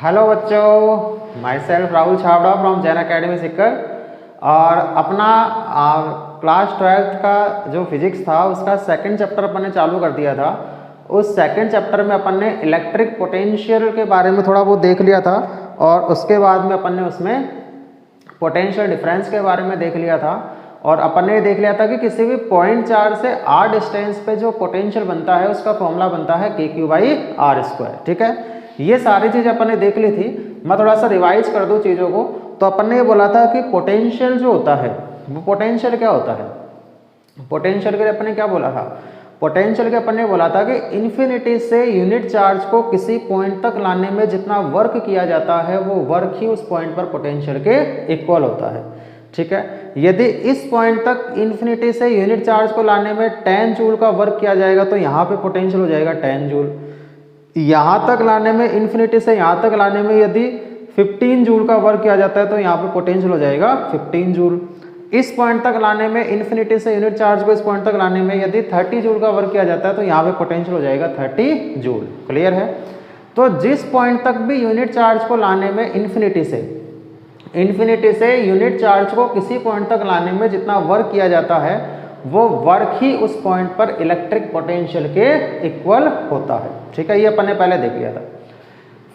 Hello बच्चों, myself Rahul Chhabra from Jain academy Sikar. और अपना क्लास 12th का जो फिजिक्स था उसका सेकंड चैप्टर अपन ने चालू कर दिया था। उस सेकंड चैप्टर में अपन ने इलेक्ट्रिक पोटेंशियल के बारे में थोड़ा बहुत देख लिया था और उसके बाद में अपन ने उसमें पोटेंशियल डिफरेंस के बारे में देख लिया था। और अपन ने देख लिया था कि किसी भी पॉइंट चार्ज से r डिस्टेंस पे जो पोटेंशियल बनता है उसका फॉर्मूला बनता है KQ/r²। ठीक है, ये सारी चीज़ अपन ने देख ली थी। मैं थोड़ा सा रिवाइज कर दूं चीज़ों को। तो अपन ने ये बोला था कि पोटेंशियल जो होता है वो पोटेंशियल क्या होता है। पोटेंशियल के लिए अपन ने क्या बोला था, पोटेंशियल के अपन ने बोला था कि इन्फिनिटी से यूनिट चार्ज को किसी पॉइंट तक लाने में जितना वर्क किया जाता है वो वर्क ही उस पॉइंट पर पोटेंशियल के इक्वल होता है। ठीक है, यदि इस पॉइंट तक इन्फिनिटी से यूनिट चार्ज को लाने में 10 जूल का वर्क किया जाएगा तो यहाँ पे पोटेंशियल हो जाएगा 10 जूल। यहाँ तक लाने में, इन्फिनिटी से यहाँ तक लाने में यदि 15 जूल का वर्क किया जाता है तो यहाँ पे पोटेंशियल हो जाएगा 15 जूल। इस पॉइंट तक लाने में, इन्फिनिटी से यूनिट चार्ज को इस पॉइंट तक लाने में यदि 30 जूल का वर्क किया जाता है तो यहाँ पे पोटेंशियल हो जाएगा 30 जूल। क्लियर है। तो जिस पॉइंट तक भी यूनिट चार्ज को लाने में, इन्फिनिटी से यूनिट चार्ज को किसी पॉइंट तक लाने में जितना वर्क किया जाता है वो वर्क ही उस पॉइंट पर इलेक्ट्रिक पोटेंशियल के इक्वल होता है। ठीक है, ये अपन ने पहले देख लिया था।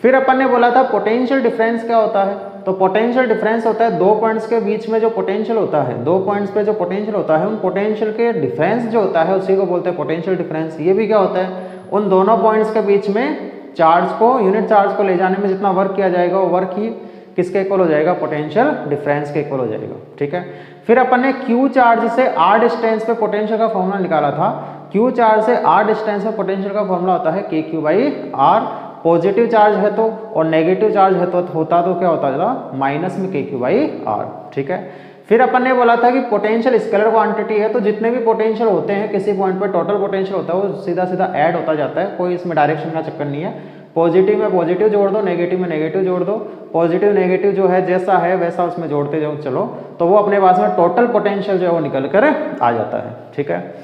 फिर अपन ने बोला था पोटेंशियल डिफरेंस क्या होता है। तो पोटेंशियल डिफरेंस होता है दो पॉइंट्स के बीच में जो पोटेंशियल होता है, दो पॉइंट्स पे जो पोटेंशियल होता है उन पोटेंशियल के डिफरेंस जो होता है उसी को बोलते हैं पोटेंशियल डिफरेंस। ये भी क्या होता है, उन दोनों पॉइंट्स के बीच में चार्ज को, यूनिट चार्ज को ले जाने में जितना वर्क किया जाएगा वो वर्क ही किसके इक्वल हो जाएगा, पोटेंशियल डिफरेंस के इक्वल हो जाएगा। ठीक है, फिर अपन ने Q चार्ज से r डिस्टेंस पे पोटेंशियल का फॉर्मूला निकाला था। Q चार्ज से r डिस्टेंस पे पोटेंशियल का फॉर्मूला होता है KQ/r। पॉजिटिव चार्ज है तो और नेगेटिव चार्ज है तो होता तो क्या होता था, माइनस में KQ/r। ठीक है, फिर अपन ने बोला था कि पोटेंशियल स्केलर क्वांटिटी है तो जितने भी पोटेंशियल होते हैं किसी पॉइंट पर टोटल पोटेंशियल होता है वो सीधा सीधा ऐड होता जाता है, कोई इसमें डायरेक्शन का चक्कर नहीं है। पॉजिटिव में पॉजिटिव जोड़ दो, नेगेटिव में नेगेटिव जोड़ दो, पॉजिटिव नेगेटिव जो है जैसा है वैसा उसमें जोड़ते जाओ चलो, तो वो अपने पास में टोटल पोटेंशियल जो है वो निकल कर आ जाता है। ठीक है,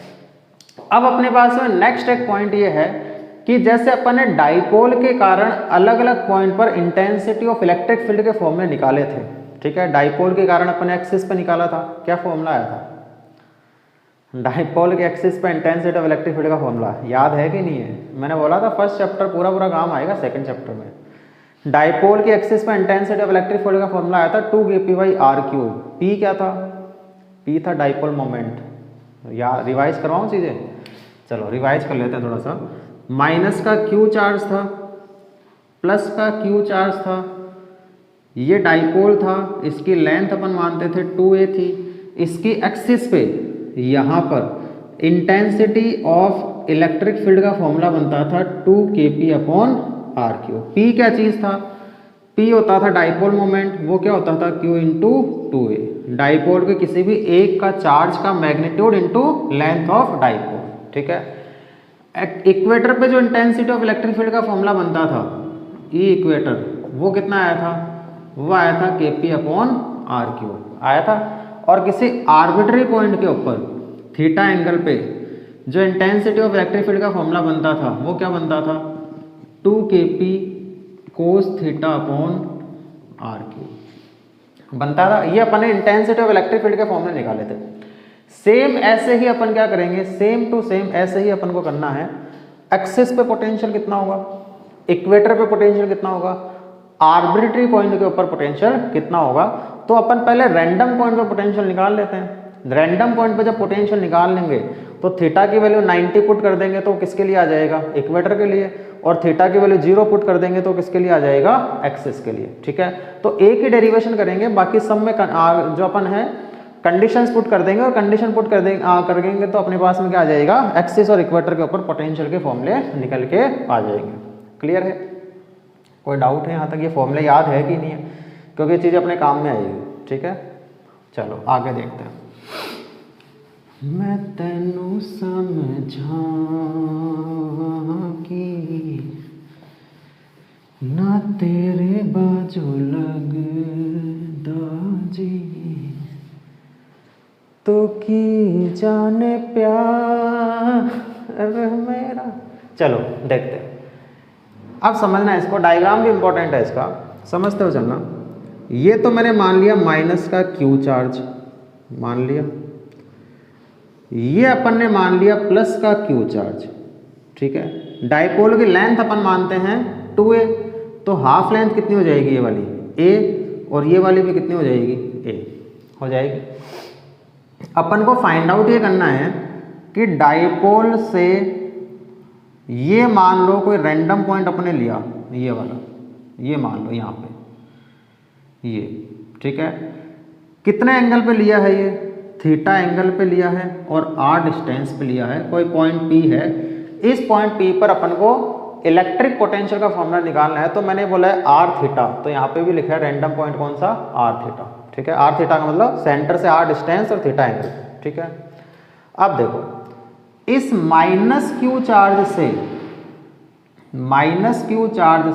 अब अपने पास में नेक्स्ट एक पॉइंट ये है कि जैसे अपन ने डाइपोल के कारण अलग अलग पॉइंट पर इंटेंसिटी ऑफ इलेक्ट्रिक फील्ड के फॉर्मूले निकाले थे। ठीक है, डाइपोल के कारण अपन ने एक्सिस पे निकाला था, क्या फॉर्मूला आया था, डाइपोल के एक्सिस पे इंटेंसिटी ऑफ इलेक्ट्रिक फील्ड का फॉर्मूला याद है कि नहीं है। मैंने बोला था फर्स्ट चैप्टर पूरा काम आएगा सेकंड चैप्टर में। डाइपोल के एक्सिस पे इंटेंसिटी ऑफ इलेक्ट्रिक फील्ड का फॉर्मूला आया था 2kp/r³। P क्या था, P था डाइपोल मोमेंट। या रिवाइज करवाऊँ चीज़ें, चलो रिवाइज कर लेते हैं थोड़ा सा। माइनस का Q चार्ज था, प्लस का Q चार्ज था, ये डाइपोल था, इसकी लेंथ अपन मानते थे 2a थी। इसकी एक्सिस पे यहाँ पर इंटेंसिटी ऑफ इलेक्ट्रिक फील्ड का फॉर्मूला बनता था 2kp/r³। P क्या चीज़ था, P होता था डाइपोल मोमेंट, वो क्या होता था Q इंटू 2a। डाइपोल के किसी भी एक का चार्ज का magnitude into length of dipole. ठीक है, इक्वेटर पे जो इंटेंसिटी ऑफ इलेक्ट्रिक फील्ड का फॉर्मूला बनता था ई इक्वेटर, वो कितना आया था, वो आया था kp/r³ आया था। और किसी आर्बिट्री पॉइंट के ऊपर थीटा एंगल पे जो इंटेंसिटी ऑफ इलेक्ट्रिक फील्ड का फॉर्मूला बनता था वो क्या बनता था, 2kp cos θ/r³ बनता था। ये अपन ने इंटेंसिटी ऑफ इलेक्ट्रिक फील्ड के फॉर्मूले निकाले थे। सेम ऐसे ही अपन क्या करेंगे, सेम टू सेम ऐसे ही अपन को करना है। एक्सिस पे पोटेंशियल कितना होगा, इक्वेटर पे पोटेंशियल कितना होगा, आर्बिट्री पॉइंट के ऊपर पोटेंशियल कितना होगा। तो अपन पहले रैंडम पॉइंट पे पोटेंशियल निकाल लेते हैं। रैंडम पॉइंट पे जब पोटेंशियल निकाल लेंगे तो थीटा की वैल्यू 90 पुट कर देंगे तो किसके लिए आ जाएगा, इक्वेटर के लिए। और थीटा की वैल्यू 0 पुट कर देंगे तो किसके लिए आ जाएगा, एक्सिस के लिए। ठीक है, तो एक ही डेरिवेशन करेंगे, बाकी सब में जो अपन है कंडीशंस पुट कर देंगे और कंडीशन पुट कर देंगे तो अपने पास में क्या आ जाएगा, एक्सिस और इक्वेटर के ऊपर पोटेंशियल के फॉर्मूले निकल के आ जाएंगे। क्लियर है, कोई डाउट है यहाँ तक, ये फॉर्मूले याद है कि नहीं है, क्योंकि ये चीज़ अपने काम में आएगी। ठीक है, चलो आगे देखते हैं। मैं तेनू समझा कि ना तेरे बाजू लगदा जी, तो की जाने प्यार मेरा। चलो देखते हैं। अब समझना इसको, डायग्राम भी इंपॉर्टेंट है इसका, समझते हो चलना। ये तो मैंने मान लिया माइनस का क्यू चार्ज, मान लिया। ये अपन ने मान लिया प्लस का क्यू चार्ज, ठीक है। डाइपोल की लेंथ अपन मानते हैं 2a, तो हाफ लेंथ कितनी हो जाएगी, ये वाली a, और ये वाली भी कितनी हो जाएगी, a हो जाएगी। अपन को फाइंड आउट ये करना है कि डाइपोल से ये मान लो कोई रैंडम पॉइंट अपने लिया, ये वाला, ये मान लो यहाँ पे ये, ठीक है। कितने एंगल पे लिया है, ये थीटा एंगल पे लिया है और r डिस्टेंस पे लिया है। कोई पॉइंट P है, इस पॉइंट P पर अपन को इलेक्ट्रिक पोटेंशियल का फॉर्मूला निकालना है। तो मैंने बोला है r थीटा, तो यहाँ पे भी लिखा है रैंडम पॉइंट कौन सा, r थीटा, ठीक है। r थीटा का मतलब सेंटर से r डिस्टेंस और थीटा एंगल, ठीक है। अब देखो इस माइनस क्यू चार्ज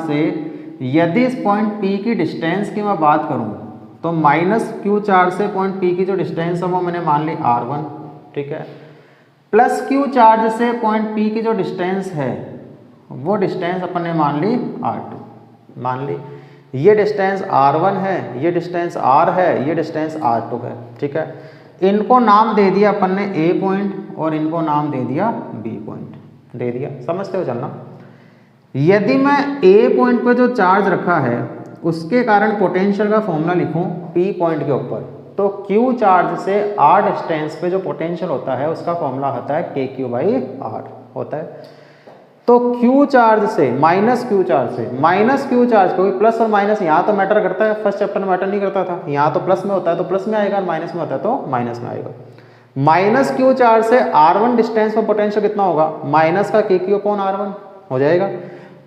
से यदि इस पॉइंट P की डिस्टेंस की मैं बात करूं तो माइनस क्यू चार्ज से पॉइंट P की जो डिस्टेंस है वो मैंने मान ली r1, ठीक है। प्लस क्यू चार्ज से पॉइंट P की जो डिस्टेंस है वो डिस्टेंस अपन ने मान ली r2, मान ली। ये डिस्टेंस r1 है, ये डिस्टेंस r है, ये डिस्टेंस r2 है, ठीक है। इनको नाम दे दिया अपन ने A पॉइंट और इनको नाम दे दिया B पॉइंट, दे दिया, समझते हो चलना। यदि मैं A पॉइंट पे जो चार्ज रखा है उसके कारण पोटेंशियल का फॉर्मूला लिखूं P पॉइंट के ऊपर, तो Q चार्ज से R डिस्टेंस पे जो पोटेंशियल होता है उसका फॉर्मूला होता है KQ/R होता है। तो Q चार्ज से माइनस क्यू चार्ज, क्योंकि प्लस और माइनस यहाँ तो मैटर करता है, फर्स्ट चैप्टर में मैटर नहीं करता था, यहाँ तो प्लस में होता है तो प्लस में आएगा और माइनस में होता है तो माइनस में आएगा। माइनस क्यू चार्ज से R1 डिस्टेंस पर पोटेंशियल कितना होगा, माइनस का KQ/R1 हो जाएगा।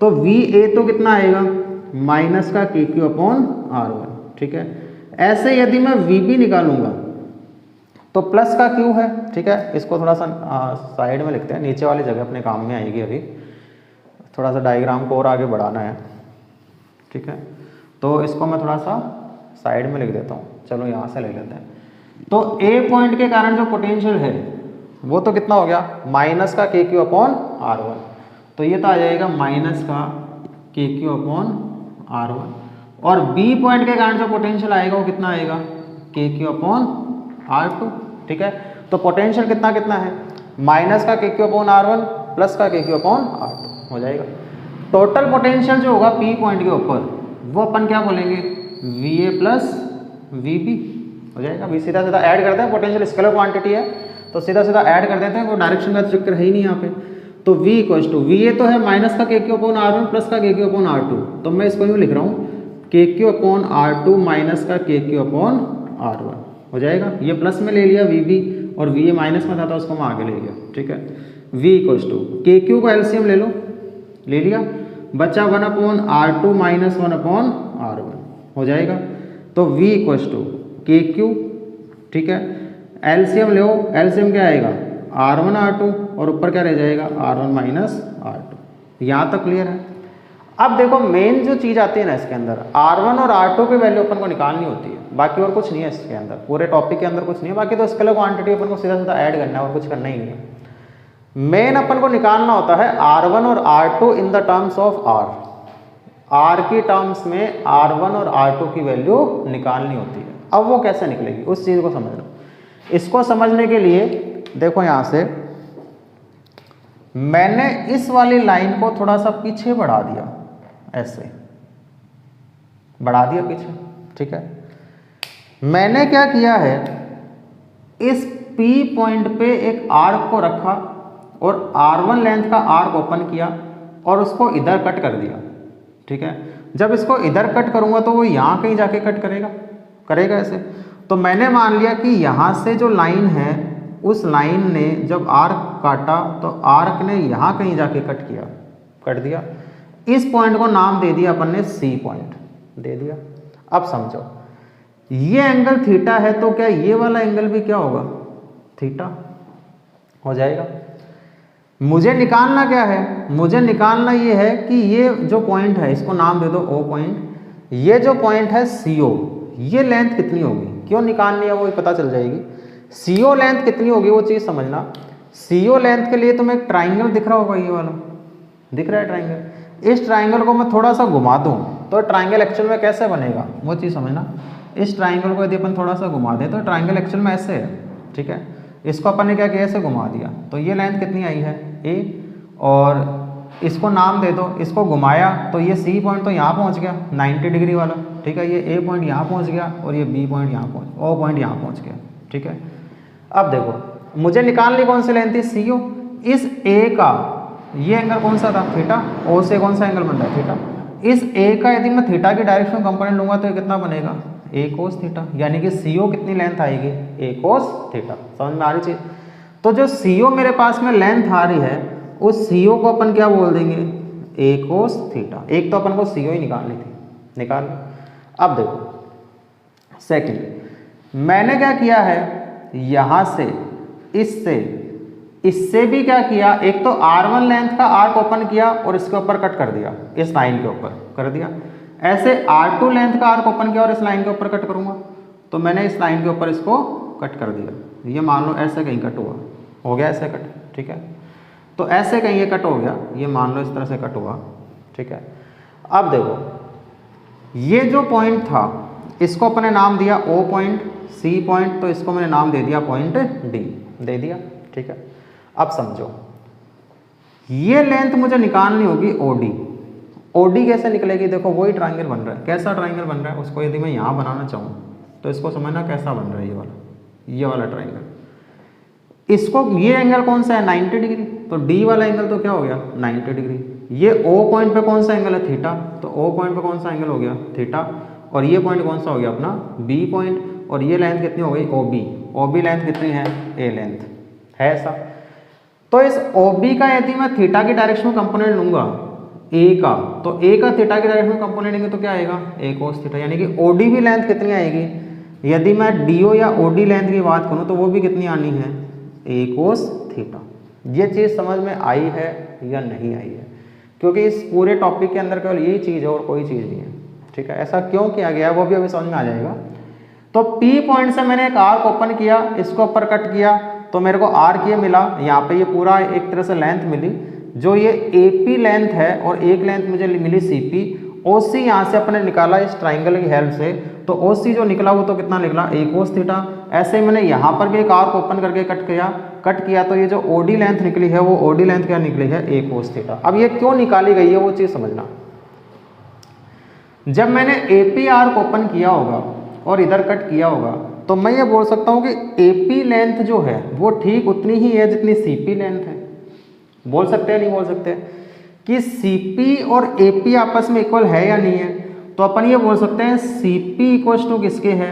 तो VA तो कितना आएगा, माइनस का KQ/R1, ठीक है। ऐसे यदि मैं VB निकालूंगा तो प्लस का Q है, ठीक है। इसको थोड़ा सा साइड में लिखते हैं, नीचे वाली जगह अपने काम में आएगी, अभी थोड़ा सा डायग्राम को और आगे बढ़ाना है, ठीक है। तो इसको मैं थोड़ा सा साइड में लिख देता हूँ, चलो यहाँ से ले लेते हैं। तो A पॉइंट के कारण जो पोटेंशियल है वो तो कितना हो गया, माइनस का KQ/R1, तो ये तो आ जाएगा माइनस का KQ/R1, और B पॉइंट के कारण जो पोटेंशियल आएगा वो कितना आएगा, KQ/R2, ठीक है। तो पोटेंशियल कितना कितना है, माइनस का KQ/R1 प्लस का KQ/R2 हो जाएगा। टोटल पोटेंशियल जो होगा P पॉइंट के ऊपर वो अपन क्या बोलेंगे, VA प्लस VB हो जाएगा। अभी सीधा सीधा ऐड करते हैं, पोटेंशियल स्केलर क्वांटिटी है तो सीधा सीधा ऐड कर देते हैं, कोई डायरेक्शन का चक्कर है ही नहीं यहाँ पे। तो V इक्वल्स टू VA तो है माइनस का KQ/R1 प्लस का KQ/R2, तो मैं इसको यूँ लिख रहा हूँ KQ/R2 माइनस का KQ/R1 हो जाएगा। ये प्लस में ले लिया VB और VA माइनस में था तो उसको मैं आगे ले लिया, ठीक है। V इक्वल्स टू KQ का एलसीएम ले लो, ले लिया, बचा 1/R2 माइनस 1/R1 हो जाएगा। तो V इक्वल्स टू KQ, ठीक है। एलसीएम लो, एलसीएम क्या आएगा, R1 R2 और ऊपर क्या रह जाएगा, R1 माइनस R2। यहाँ तक क्लियर है। अब देखो मेन जो चीज़ आती है ना इसके अंदर, R1 और R2 की वैल्यू अपन को निकालनी होती है, बाकी और कुछ नहीं है इसके अंदर, पूरे टॉपिक के अंदर कुछ नहीं है। बाकी तो स्केलर क्वांटिटी अपन को सीधा सीधा ऐड करना है और कुछ करना ही नहीं है। मेन अपन को निकालना होता है R1 और R2 in the terms of R की टर्म्स में R1 और R2 की वैल्यू निकालनी होती है। अब वो कैसे निकलेगी उस चीज़ को समझ लो। इसको समझने के लिए देखो यहाँ से मैंने इस वाली लाइन को थोड़ा सा पीछे बढ़ा दिया, ऐसे बढ़ा दिया पीछे, ठीक है। मैंने क्या किया है, इस P पॉइंट पे एक आर्क को रखा और R1 लेंथ का आर्क ओपन किया और उसको इधर कट कर दिया, ठीक है। जब इसको इधर कट करूंगा तो वो यहाँ कहीं जाके कट करेगा ऐसे। तो मैंने मान लिया कि यहाँ से जो लाइन है उस लाइन ने जब आर्क काटा तो आर्क ने यहाँ कहीं जाके कट दिया। इस पॉइंट को नाम दे दिया अपन ने C पॉइंट दे दिया। अब समझो ये एंगल थीटा है तो क्या ये वाला एंगल भी क्या होगा, थीटा हो जाएगा। मुझे निकालना क्या है, मुझे निकालना ये है कि ये जो पॉइंट है इसको नाम दे दो O पॉइंट। ये जो पॉइंट है CO, ये लेंथ कितनी होगी, क्यों निकालनी है वो पता चल जाएगी। CO लेंथ कितनी होगी वो चीज़ समझना। CO लेंथ के लिए तुम्हें एक ट्राइंगल दिख रहा होगा, ये वाला दिख रहा है ट्राइंगल। इस ट्राइंगल को मैं थोड़ा सा घुमा दूँ तो ट्राइंगल एक्चुअल में कैसे बनेगा, वो चीज़ समझना। इस ट्राइंगल को यदि अपन थोड़ा सा घुमा दें तो ट्राइंगल एक्चुअल में ऐसे है, ठीक है। इसको अपन ने क्या किया, ऐसे घुमा दिया, तो ये लेंथ कितनी आई है ए, और इसको नाम दे दो, इसको घुमाया तो ये सी पॉइंट तो यहाँ पहुँच गया 90 डिग्री वाला, ठीक है। ये ए पॉइंट यहाँ पहुँच गया और ये बी पॉइंट यहाँ ओ पॉइंट यहाँ पहुँच गया, ठीक है। अब देखो मुझे निकालनी कौन सी लेंथ थी, सी ओ। इस ए का ये एंगल कौन सा था, थीटा। ओ से कौन सा एंगल बन रहा है, थीटा। इस ए का यदि मैं थीटा की डायरेक्शन में कंपोनेंट लूंगा तो ये कितना बनेगा, ए कोस थीटा, यानी कि सी ओ कितनी लेंथ आएगी, ए कोस थीटा। समझ में आ रही चीज। तो जो सी ओ मेरे पास में लेंथ आ रही है उस सी ओ को अपन क्या बोल देंगे, ए कोस थीटा। एक तो अपन को सी ओ ही निकालनी थी, निकाल। अब देखो सेकंड मैंने क्या किया है, यहां से इससे भी क्या किया, एक तो R1 लेंथ का आर्क ओपन किया और इसके ऊपर कट कर दिया, इस लाइन के ऊपर कर दिया। ऐसे R2 लेंथ का आर्क ओपन किया और इस लाइन के ऊपर कट करूंगा, तो मैंने इस लाइन के ऊपर इसको कट कर दिया। ये मान लो ऐसे कहीं कट हुआ, हो गया ऐसे कट, ठीक है। तो ऐसे कहीं ये कट हो गया, ये मान लो इस तरह से कट हुआ, ठीक है। अब देखो ये जो पॉइंट था इसको अपने नाम दिया O पॉइंट, C पॉइंट, तो इसको मैंने नाम दे दिया पॉइंट D, दे दिया, ठीक है। अब समझो ये लेंथ मुझे निकालनी होगी OD। OD कैसे निकलेगी, देखो वही ट्राइंगल बन रहा है। कैसा ट्राइंगल बन रहा है, उसको यदि मैं यहाँ बनाना चाहूँ तो इसको समझना कैसा बन रहा है, ये वाला ट्राइंगल। इसको ये एंगल कौन सा है, 90 डिग्री, तो D वाला एंगल तो क्या हो गया 90 डिग्री। ये O पॉइंट पे कौन सा एंगल है, थीटा, तो O पॉइंट पे कौन सा एंगल हो गया, थीटा। और ये पॉइंट कौन सा हो गया अपना B पॉइंट, और ये लेंथ कितनी हो गई OB लेंथ कितनी है, A लेंथ है ऐसा। तो इस OB का यदि मैं थीटा की डायरेक्शन में कंपोनेंट लूंगा A का, तो A का थीटा की डायरेक्शन में कंपोनेंट लेंगे तो क्या आएगा, A कोस थीटा, यानी कि OD भी लेंथ कितनी आएगी। यदि मैं DO या OD लेंथ की बात करूं तो वो भी कितनी आनी है, A कोस थीटा। ये चीज़ समझ में आई है या नहीं आई है, क्योंकि इस पूरे टॉपिक के अंदर केवल यही चीज़ है और कोई चीज़ नहीं है, ठीक है। ऐसा क्यों किया गया वो भी अभी समझ में आ जाएगा। तो P पॉइंट से मैंने एक आर्क ओपन किया, इसको ऊपर कट किया, तो मेरे को आर्क ये मिला, यहाँ पे ये पूरा एक तरह से लेंथ मिली, जो ये AP लेंथ है, और एक लेंथ मुझे मिली CP। OC यहाँ से अपने निकाला इस ट्राइंगल की हेल्प से, तो OC जो निकला वो तो कितना निकला, A कोस थीटा। ऐसे ही मैंने यहाँ पर भी एक आर्क ओपन करके कट किया, तो ये जो OD लेंथ निकली है वो OD लेंथ क्या निकली है, A कोस थीटा। अब ये क्यों निकाली गई है वो चीज़ समझना। जब मैंने AP आर्क ओपन किया होगा और इधर कट किया होगा, तो मैं ये बोल सकता हूँ कि AP लेंथ जो है वो ठीक उतनी ही है जितनी CP लेंथ है। बोल सकते हैं नहीं बोल सकते कि CP और AP आपस में इक्वल है या नहीं है, तो अपन ये बोल सकते हैं CP इक्वल टू किसके है,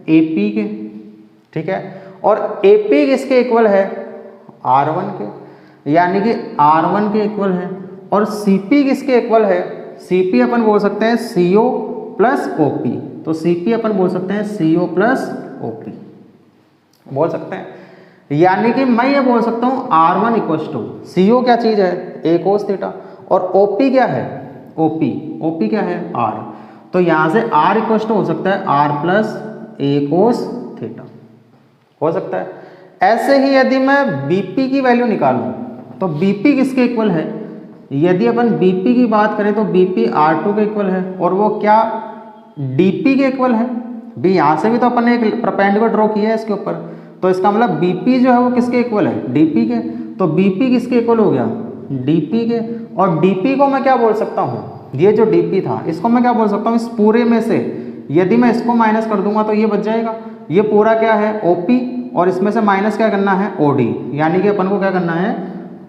AP के, ठीक है। और AP किसके इक्वल है, R1 के, यानी कि R1 के इक्वल है। और CP किसके इक्वल है, CP अपन बोल सकते हैं CO प्लस OP, तो CP अपन बोल सकते हैं CO प्लस OP बोल सकते हैं। यानी कि मैं ये बोल सकता हूँ R1 इक्वल टू CO क्या चीज़ है, A कोस थीटा, और OP क्या है, OP क्या है, R। तो यहाँ से R इक्वल टू हो सकता है R plus A cos theta, हो सकता है। ऐसे ही यदि मैं BP की वैल्यू निकालूं तो BP किसके इक्वल है, यदि अपन BP की बात करें तो BP R2 के इक्वल है, और वो क्या DP के इक्वल है। भी यहाँ से भी तो अपन ने एक परपेंडिकुलर ड्रॉ किया है इसके ऊपर, तो इसका मतलब BP जो है वो किसके इक्वल है, DP के। तो BP किसके इक्वल हो गया, DP के। और DP को मैं क्या बोल सकता हूँ, ये जो DP था इसको मैं क्या बोल सकता हूँ, इस पूरे में से यदि मैं इसको माइनस कर दूंगा तो ये बच जाएगा। ये पूरा क्या है OP, और इसमें से माइनस क्या करना है OD, यानी कि अपन को क्या करना है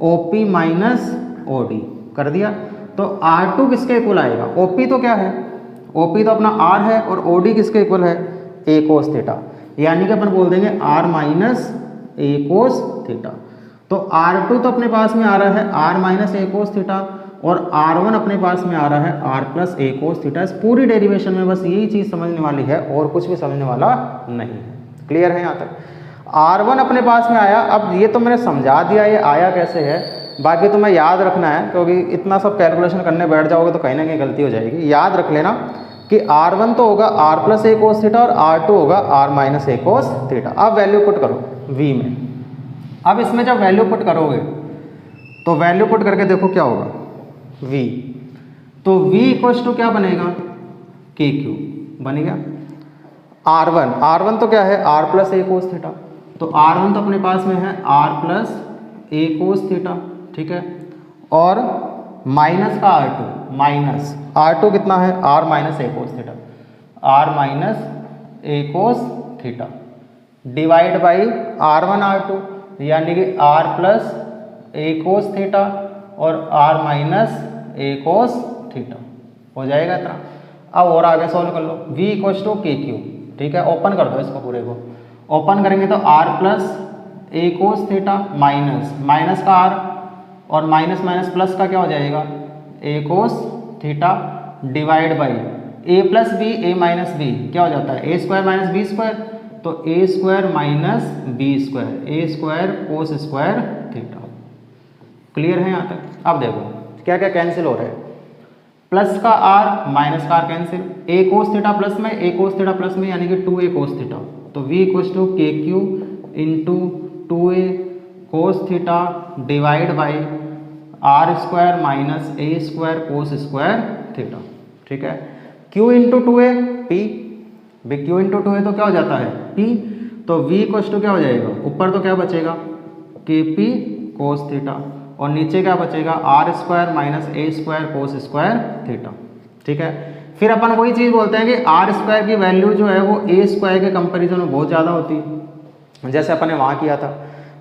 OP माइनस OD कर दिया। तो R2 किसके इक्वल आएगा, OP तो क्या है, OP तो अपना R है, और OD किसके इक्वल है, A कोस थीटा, यानी कि अपन बोल देंगे R minus A cos theta. तो R2 तो अपने पास में आ रहा है R minus A cos theta, और R1 अपने पास में आ रहा है R plus A cos theta. इस पूरी डेरिवेशन में बस यही चीज़ समझने वाली है और कुछ भी समझने वाला नहीं है। क्लियर है यहाँ तक। R1 अपने पास में आया। अब ये तो मैंने समझा दिया ये आया कैसे है, बाकी तुम्हें याद रखना है, क्योंकि इतना सब कैलकुलेशन करने बैठ जाओगे तो कहीं ना कहीं गलती हो जाएगी। याद रख लेना कि R1 तो होगा R plus A cos theta, और R2 होगा R minus A cos theta. अब वैल्यू पुट करो V में। अब इसमें जब वैल्यू पुट करोगे तो वैल्यू पुट करके देखो क्या होगा, V तो v इक्वल्स टू क्या बनेगा, के क्यू बन गया। R1 तो क्या है, r plus A cos theta, तो R1 तो अपने पास में है r plus A cos theta, ठीक है। और माइनस का R2 कितना है, r minus A cos theta, r minus A cos theta divide by R1 R2, यानी कि r plus A cos theta और r माइनस ए कोस थीटा हो जाएगा इतना। अब और आगे सॉल्व कर लो, v इक्वल्स टू के क्यू, ठीक है। ओपन कर दो इसको पूरे को, ओपन करेंगे तो r plus A cos theta minus का r और माइनस माइनस प्लस का क्या हो जाएगा, A cos theta divide by A plus B A minus B क्या हो जाता है, A square minus B square, तो A square minus B square, A square cos square theta. Clear है यहाँ तक। अब देखो क्या क्या कैंसिल हो रहा है, प्लस का r माइनस का r कैंसिल, ए कोस थीटा प्लस में ए कोस थीटा प्लस में यानी कि 2a कोस थीटा, तो v इक्वल्स टू के Q into 2a cos theta divide by r square minus A square cos square theta, ठीक है। q into 2a p, q into 2a तो क्या हो जाता है p, तो v इक्वल्स टू क्या हो जाएगा, ऊपर तो क्या बचेगा के पी कोस थीटा और नीचे क्या बचेगा r स्क्वायर माइनस ए स्क्वायर कोस स्क्वायर थीटा, ठीक है। फिर अपन वही चीज़ बोलते हैं कि r स्क्वायर की वैल्यू जो है वो a स्क्वायर के कंपैरिजन में बहुत ज़्यादा होती है, जैसे अपन ने वहाँ किया था।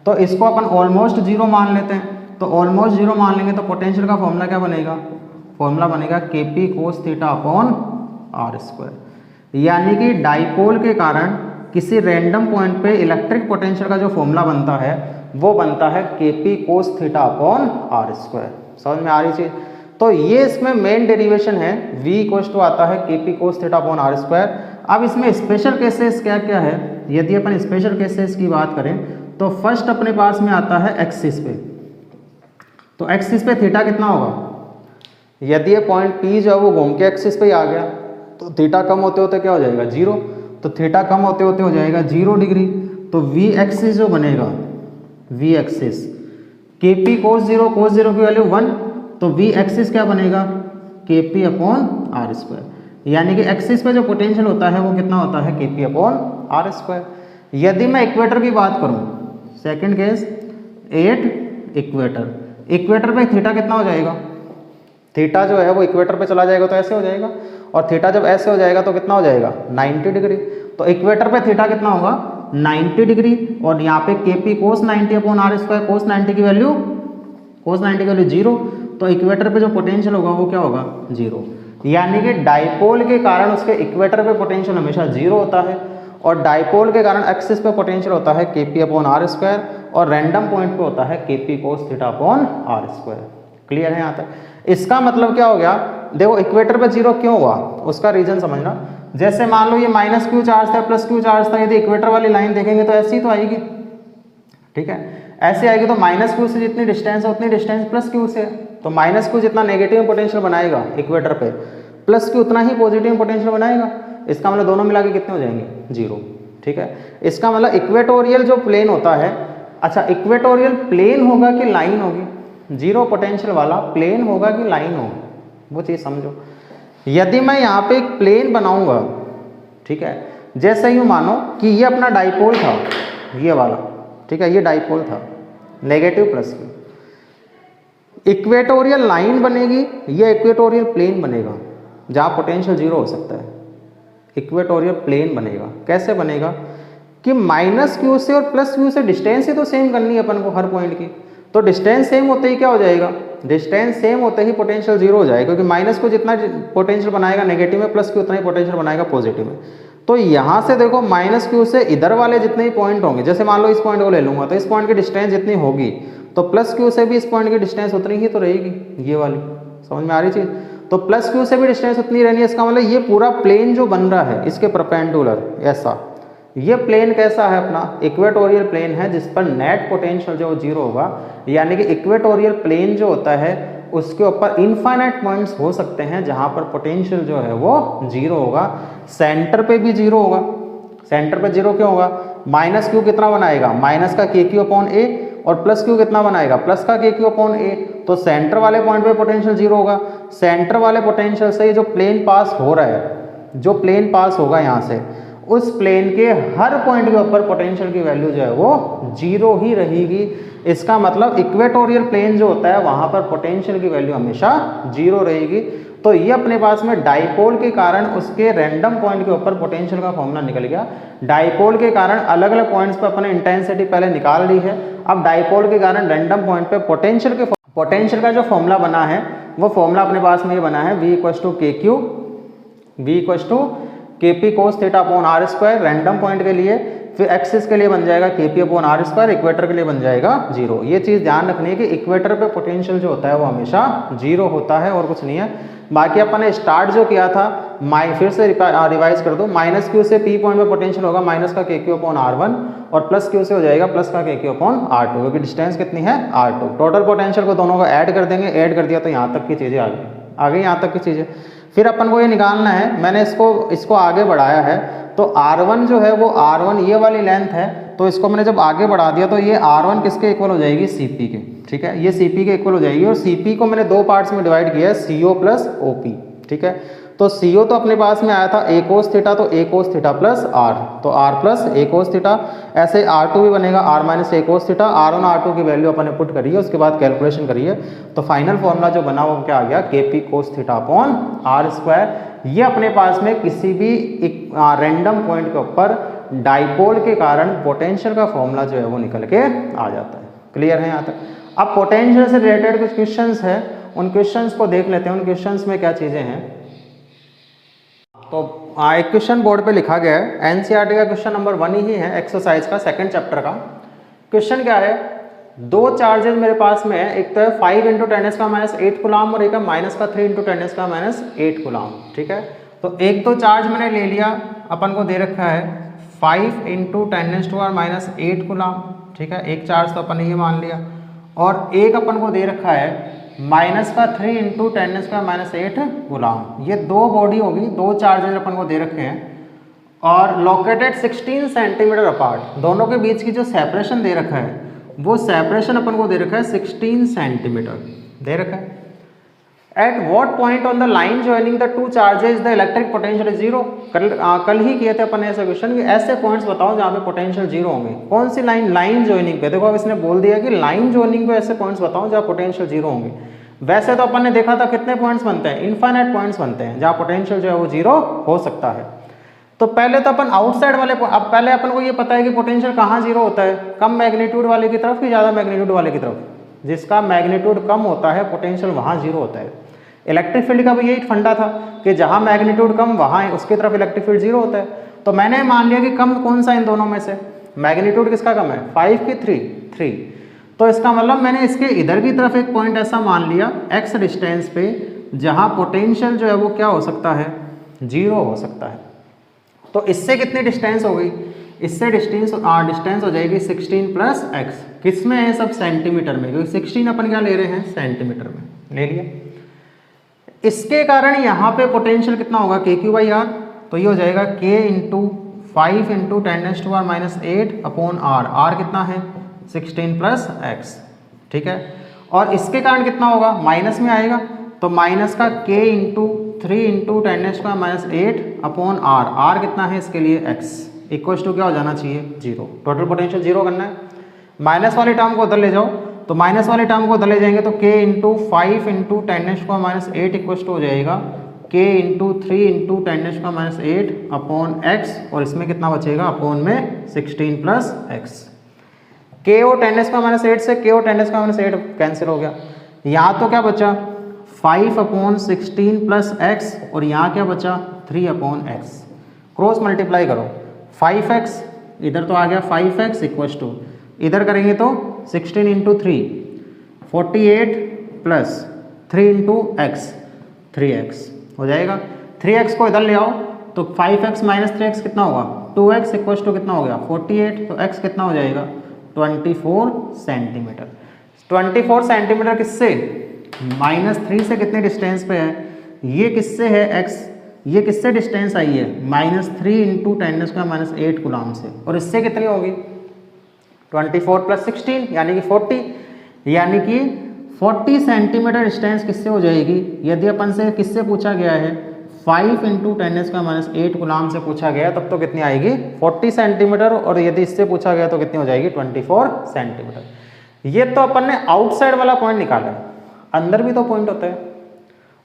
तो इसको अपन ऑलमोस्ट जीरो मान लेते हैं, तो ऑलमोस्ट जीरो मान लेंगे तो पोटेंशियल का फॉर्मूला क्या बनेगा, फॉर्मूला बनेगा के P cos theta upon r square, यानी कि डाइपोल के कारण किसी रैंडम पॉइंट पे इलेक्ट्रिक पोटेंशियल का जो फॉर्मूला बनता है वो बनता है K P cos theta upon r square. समझ में आ रही चीज। तो ये इसमें मेन डेरिवेशन है, v इक्वल्स टू आता है K P cos theta upon r square. अब इसमें स्पेशल केसेस क्या क्या है, यदि अपन स्पेशल केसेस की बात करें तो फर्स्ट अपने पास में आता है एक्सिस पे, तो एक्सिस पे थीटा कितना होगा, यदि ये पॉइंट P जो है वो घूम के एक्सिस पे ही आ गया तो थीटा कम होते होते क्या हो जाएगा, जीरो, तो थीटा कम होते होते हो जाएगा 0 डिग्री। तो v एक्सिस जो बनेगा, v एक्सिस के पी कोस जीरो की वैल्यू 1, तो v एक्सिस क्या बनेगा के पी अपॉन आर स्क्वायर, यानी कि एक्सिस पे जो पोटेंशियल होता है वो कितना होता है K P upon R square. यदि मैं इक्वेटर की बात करूं, सेकंड केस एट इक्वेटर पे थीटा कितना हो जाएगा, थीटा जो है वो इक्वेटर पे चला जाएगा तो ऐसे हो जाएगा, और थीटा जब ऐसे हो जाएगा तो कितना हो जाएगा 90 डिग्री। तो इक्वेटर पे थीटा कितना होगा 90 डिग्री, और यहाँ पे K P cos 90 upon R square, cos 90 की वैल्यू 0, तो इक्वेटर पे जो पोटेंशियल होगा वो क्या होगा 0, यानी कि डाइपोल के कारण उसके इक्वेटर पे पोटेंशियल हमेशा 0 होता है, और डाइपोल के कारण एक्सिस पे पोटेंशियल होता है K P upon R square, और रैंडम पॉइंट पे होता है K P cos theta upon R square. Clear है यहाँ तक। इसका मतलब क्या हो गया, देखो इक्वेटर पे 0 क्यों हुआ उसका रीजन समझना। जैसे मान लो ये माइनस क्यू चार्ज था प्लस क्यू चार्ज था, यदि इक्वेटर वाली लाइन देखेंगे तो ऐसी तो आएगी, ठीक है, ऐसे आएगी। तो माइनस क्यू से जितनी डिस्टेंस है उतनी डिस्टेंस प्लस क्यू से, तो माइनस क्यू जितना नेगेटिव पोटेंशियल बनाएगा इक्वेटर पे, प्लस क्यू उतना ही पॉजिटिव पोटेंशियल बनाएगा। इसका मतलब दोनों मिला के कितने हो जाएंगे 0, ठीक है। इसका मतलब इक्वेटोरियल जो प्लेन होता है, अच्छा इक्वेटोरियल प्लेन होगा कि लाइन होगी, 0 पोटेंशियल वाला प्लेन होगा कि लाइन होगी, वो चीज़ समझो। यदि मैं यहाँ पे एक प्लेन बनाऊंगा, ठीक है, जैसे यूँ मानो कि ये अपना डाइपोल था ये वाला, ठीक है, ये डाइपोल था negative plus Q, equatorial line बनेगी, ये इक्वेटोरियल प्लेन बनेगा जहाँ पोटेंशियल 0 हो सकता है। इक्वेटोरियल प्लेन बनेगा, कैसे बनेगा कि माइनस क्यू से और प्लस क्यू से डिस्टेंस ही तो सेम करनी है अपन को हर पॉइंट की, तो डिस्टेंस सेम होते ही क्या हो जाएगा, डिस्टेंस सेम होते ही पोटेंशियल 0 हो जाएगा, क्योंकि माइनस को जितना पोटेंशियल बनाएगा नेगेटिव में, प्लस क्यू उतना ही पोटेंशियल बनाएगा पॉजिटिव में। तो यहाँ से देखो माइनस क्यू से इधर वाले जितने ही पॉइंट होंगे, जैसे मान लो इस पॉइंट को ले लूंगा तो इस पॉइंट की डिस्टेंस जितनी होगी तो प्लस क्यू से भी इस पॉइंट की डिस्टेंस उतनी ही तो रहेगी, ये वाली। समझ में आ रही चीज़। तो प्लस क्यू से भी डिस्टेंस उतनी रहनी है। इसका मतलब ये पूरा प्लेन जो बन रहा है इसके परपेंडिकुलर ऐसा, ये प्लेन कैसा है अपना इक्वेटोरियल प्लेन है, जिस पर नेट पोटेंशियल जो 0 होगा, यानी कि इक्वेटोरियल प्लेन जो होता है उसके ऊपर इनफाइनाइट पॉइंट्स हो सकते हैं जहां पर पोटेंशियल जो है वो 0 होगा। सेंटर पे भी 0 होगा, सेंटर पे 0 क्यों होगा, माइनस क्यू कितना बनाएगा, माइनस का के क्यू अपॉन ए, और प्लस क्यू कितना बनाएगा, प्लस का के क्यू अपॉन ए। तो सेंटर वाले पॉइंट पे पोटेंशियल जीरो होगा। सेंटर वाले पोटेंशियल से जो प्लेन पास हो रहा है, जो प्लेन पास होगा यहाँ से, उस प्लेन के हर पॉइंट के ऊपर पोटेंशियल की वैल्यू जो है वो जीरो ही रहेगी। इसका मतलब इक्वेटोरियल प्लेन जो होता है वहां पर पोटेंशियल की वैल्यू हमेशा जीरो रहेगी। तो ये अपने पास में डाइपोल के कारण उसके रैंडम पॉइंट के ऊपर पोटेंशियल का फॉर्मूला निकल गया। डाइपोल के कारण अलग अलग पॉइंट्स पे अपने इंटेंसिटी पहले निकाल ली है। अब डाइपोल के कारण रैंडम पॉइंट पे पोटेंशियल का जो फॉर्मूला बना है वो फॉर्मूला अपने पास में ये बना है, V = KQ, V = KP cos theta upon R square random point के लिए, फिर एक्सिस के लिए बन जाएगा KP upon R square, equator के लिए बन जाएगा जीरो। ये चीज़ ध्यान रखनी है कि इक्वेटर पे पोटेंशियल जो होता है वो हमेशा जीरो होता है और कुछ नहीं है। बाकी अपन ने स्टार्ट जो किया था, फिर से रिवाइज कर दो, माइनस क्यू से P पॉइंट में पोटेंशियल होगा माइनस का KQ अपॉन R1 और प्लस क्यू से हो जाएगा प्लस का KQ अपॉन R2, क्योंकि डिस्टेंस कितनी है R2। टोटल पोटेंशियल को दोनों को ऐड कर देंगे, ऐड कर दिया तो यहाँ तक की चीज़ें आ गई यहाँ तक की चीज़ें। फिर अपन को ये निकालना है, मैंने इसको आगे बढ़ाया है, तो R1 जो है वो R1 ये वाली लेंथ है, तो इसको मैंने जब आगे बढ़ा दिया तो ये R1 किसके इक्वल हो जाएगी, CP के। ठीक है, ये CP के इक्वल हो जाएगी और CP को मैंने दो पार्ट्स में डिवाइड किया है, CO प्लस OP। ठीक है, तो CO तो अपने पास में आया था A cos थीटा, तो A cos theta plus R, तो R plus A cos theta. ऐसे R2 भी बनेगा R minus A cos theta. R1 R2 की वैल्यू अपन ने पुट करी है, उसके बाद कैलकुलेशन करी है, तो फाइनल फॉर्मूला जो बना वो क्या आ गया, KP cos theta upon R square. ये अपने पास में किसी भी रैंडम पॉइंट के ऊपर डाइपोल के कारण पोटेंशियल का फॉर्मूला जो है वो निकल के आ जाता है। क्लियर है यहाँ तक? अब पोटेंशियल से रिलेटेड कुछ क्वेश्चंस है, उन क्वेश्चंस को देख लेते हैं। उन क्वेश्चंस में क्या चीज़ें हैं, तो एक क्वेश्चन बोर्ड पे लिखा गया है, एनसीईआरटी का क्वेश्चन नंबर 1 ही है, एक्सरसाइज का सेकंड चैप्टर का। क्वेश्चन क्या है, दो चार्जेस मेरे पास में है, एक तो है 5 × 10⁻8 कूलम और एक है माइनस का 3 × 10⁻8 कूलम। ठीक है, तो एक तो चार्ज मैंने ले लिया, अपन को दे रखा है 5 × 10⁻8 कूलम। ठीक है, एक चार्ज तो अपन ने ये मान लिया, और एक अपन को दे रखा है माइनस का 3 × 10⁻8 कूलम। ये दो बॉडी होगी, दो चार्जेस अपन को दे रखे हैं और लोकेटेड 16 सेंटीमीटर अपार्ट। दोनों के बीच की जो सेपरेशन दे रखा है वो सेपरेशन अपन को दे रखा है 16 सेंटीमीटर दे रखा है। At what point on the line joining the two charges the electric potential is zero. कल ही किए थे अपन ऐसा क्वेश्चन कि ऐसे पॉइंट्स बताओ जहाँ पे पोटेंशियल जीरो होंगे। कौन सी लाइन, लाइन ज्वाइनिंग पे। देखो अब इसने बोल दिया कि लाइन ज्वाइनिंग पे ऐसे पॉइंट्स बताओ जहाँ पोटेंशियल जीरो होंगे। वैसे तो अपन ने देखा था कितने पॉइंट्स बनते हैं, इनफाइनाइट पॉइंट्स बनते हैं जहाँ पोटेंशियल जो है वो जीरो हो सकता है। तो पहले तो अपन आउटसाइड वाले, अब पहले अपन को ये पता है कि पोटेंशियल कहाँ जीरो होता है, कम मैग्नीट्यूड वाले की तरफ कि ज़्यादा मैग्नीट्यूड वाले की तरफ। जिसका मैग्नीट्यूड कम होता है पोटेंशियल वहाँ जीरो होता है। इलेक्ट्रिक फील्ड का भी यही फंडा था कि जहाँ मैग्नीट्यूड कम वहाँ उसकी तरफ इलेक्ट्रिक फील्ड जीरो होता है। तो मैंने मान लिया कि कम कौन सा इन दोनों में से, मैग्नीट्यूड किसका कम है, 5 की 3। तो इसका मतलब मैंने इसके इधर की तरफ एक पॉइंट ऐसा मान लिया x डिस्टेंस पे जहाँ पोटेंशियल जो है वो क्या हो सकता है, जीरो हो सकता है। तो इससे कितनी डिस्टेंस हो गई, इससे डिस्टेंस हो जाएगी 16 + x। किस में है सब, सेंटीमीटर में, क्योंकि 16 अपन क्या ले रहे हैं, सेंटीमीटर में ले लिया। इसके कारण यहाँ पे पोटेंशियल कितना होगा, KQ/R। तो ये हो जाएगा K × 5 × 10⁻8 अपॉन R। R कितना है, 16 + x। ठीक है, और इसके कारण कितना होगा, माइनस में आएगा, तो माइनस का K × 3 × 10⁻8 अपॉन R। R कितना है इसके लिए, x इक्वल टू क्या हो जाना चाहिए, जीरो। टोटल पोटेंशियल जीरो करना है। माइनस वाली टर्म को उधर ले जाओ, तो माइनस वाले टर्म को उधर ले जाएंगे तो K × 5 × 10⁻8 इक्वल टू हो जाएगा K × 3 × 10⁻8 अपॉन x, और इसमें कितना बचेगा, अपॉन में 16 + x। K और 10⁻8 से K और 10⁻8 कैंसिल हो गया। यहाँ तो क्या बचा, 5/16 + x, और यहाँ क्या बचा, 3/x। क्रॉस मल्टीप्लाई करो, 5x इधर तो आ गया 5x इक्वल टू, इधर करेंगे तो 16 × 3 48 + 3 × x 3x हो जाएगा। 3x को इधर ले आओ तो 5x - 3x कितना होगा, 2x इक्वल टू कितना हो गया, 48। तो x कितना हो जाएगा, 24 सेंटीमीटर। 24 सेंटीमीटर किससे, -3 से कितने डिस्टेंस पे है, ये किससे है x, ये किससे डिस्टेंस आई है, -3 × 10⁻8 कूलम से, और इससे कितनी होगी, 24 + 16 यानी कि 40, यानी कि 40 सेंटीमीटर डिस्टेंस किससे हो जाएगी? यदि अपन से किससे पूछा गया है 5 × 10⁻⁸ कूलाम से पूछा गया, तब तो कितनी आएगी 40 सेंटीमीटर, और यदि इससे पूछा गया तो कितनी हो जाएगी 24 सेंटीमीटर। ये तो अपन ने आउटसाइड वाला पॉइंट निकाला है, अंदर भी तो पॉइंट होता है,